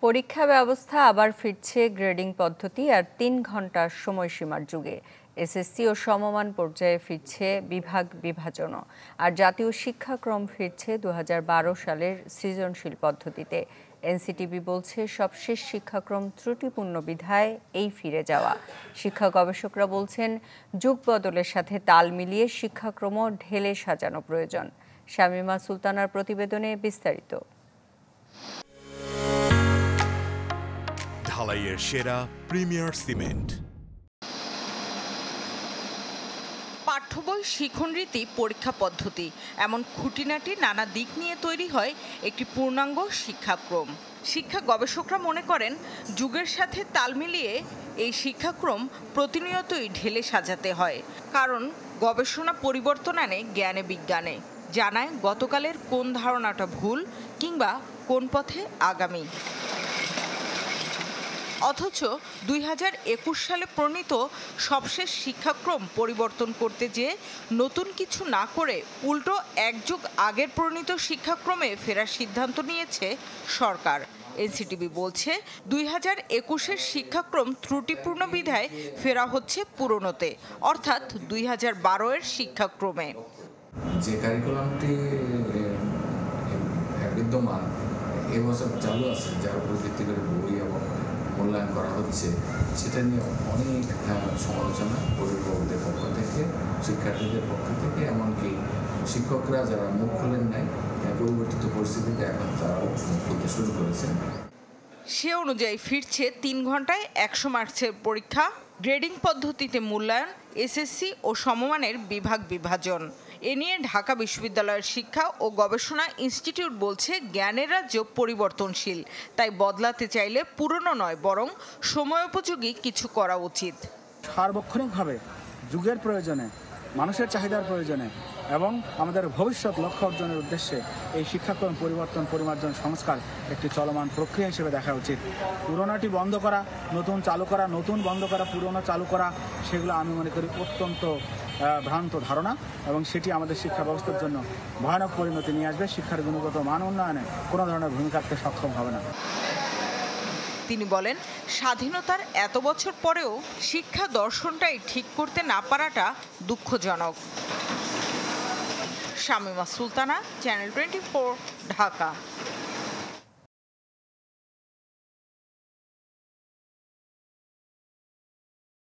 পরীক্ষা ব্যবস্থা আবার ফিরছে গ্রেডিং পদ্ধতি আর ৩ ঘন্টার সময়সীমার যুগে। এসএসসি ও সমমান পর্যায়ে ফিরছে বিভাগ বিভাজনও। আর জাতীয় শিক্ষাক্রম ফিরছে ২০১২ সালের সৃজনশীল পদ্ধতিতে। এনসিটিবি বলছে সবশেষ শিক্ষাক্রম ত্রুটিপূর্ণ বিধায় এই ফিরে যাওয়া। শিক্ষা গবেষকরা বলছেন যুগ বদলের সাথে তাল মিলিয়ে শিক্ষাক্রমও ঢেলে সাজানো প্রয়োজন। শামীমা সুলতানার প্রতিবেদনে বিস্তারিত। ঢালাইয়ের সেরা প্রিমিয়ার সিমেন্ট। পাঠ্যবই, শিক্ষণরীতি, পরীক্ষা পদ্ধতি এমন খুঁটিনাটি নানা দিক নিয়ে তৈরি হয় একটি পূর্ণাঙ্গ শিক্ষাক্রম। শিক্ষা গবেষকরা মনে করেন যুগের সাথে তাল মিলিয়ে এই শিক্ষাক্রম প্রতিনিয়তই ঢেলে সাজাতে হয়, কারণ গবেষণা পরিবর্তন আনে জ্ঞানে বিজ্ঞানে, জানায় গতকালের কোন ধারণাটা ভুল কিংবা কোন পথে আগামী। অথচ ২০২১ সালে প্রণীত সবশেষ শিক্ষাক্রম পরিবর্তন করতে যেয়ে নতুন কিছু না করে উল্টো এক যুগ আগের প্রণীত শিক্ষাক্রমে ফেরার সিদ্ধান্ত নিয়েছে সরকার। এনসিটিবি বলছে ২০২১-এর শিক্ষাক্রম ত্রুটিপূর্ণ বিধায় ফেরা হচ্ছে পুরনোতে, অর্থাৎ ২০১২-এর শিক্ষাক্রমে। যে কারিকুলামটি বিদ্যমান এবছর চালু আছে, যার উপর ভিত্তি করে বই এবং মূল্যায়ন করা হচ্ছে, সেটা নিয়ে অনেক সমালোচনা অভিভাবকদের পক্ষ থেকে, শিক্ষার্থীদের পক্ষ থেকে, এমনকি শিক্ষকরা যারা মুখ খোলেন নাই পরিবর্তিত পরিস্থিতিতে এখন তারাও মুখ খুলতে শুরু করেছেন। সে অনুযায়ী ফিরছে ৩ ঘন্টায় ১০০ মার্কসের পরীক্ষা, গ্রেডিং পদ্ধতিতে মূল্যায়ন, এসএসসি ও সমমানের বিভাগ বিভাজন। এ নিয়ে ঢাকা বিশ্ববিদ্যালয়ের শিক্ষা ও গবেষণা ইনস্টিটিউট বলছে জ্ঞানের রাজ্য পরিবর্তনশীল, তাই বদলাতে চাইলে পুরনো নয় বরং সময়োপযোগী কিছু করা উচিত। সার্বক্ষণিকভাবে যুগের প্রয়োজনে, মানুষের চাহিদার প্রয়োজনে এবং আমাদের ভবিষ্যৎ লক্ষ্য অর্জনের উদ্দেশ্যে এই শিক্ষাক্রম পরিবর্তন, পরিমার্জন, সংস্কার একটি চলমান প্রক্রিয়া হিসেবে দেখা উচিত। পুরোনোটি বন্ধ করা, নতুন চালু করা, নতুন বন্ধ করা, পুরনো চালু করা, সেগুলো আমি মনে করি অত্যন্ত ভ্রান্ত ধারণা এবং সেটি আমাদের শিক্ষা ব্যবস্থার জন্য ভয়ানক পরিণতি নিয়ে আসবে। শিক্ষার গুণগত মান উন্নয়নে কোনো ধরনের ভূমিকা রাখতে সক্ষম হবে না। তিনি বলেন, স্বাধীনতার এত বছর পরেও শিক্ষা দর্শনটাই ঠিক করতে না পারাটা দুঃখজনক। শামীমা সুলতানা, চ্যানেল 24, ঢাকা।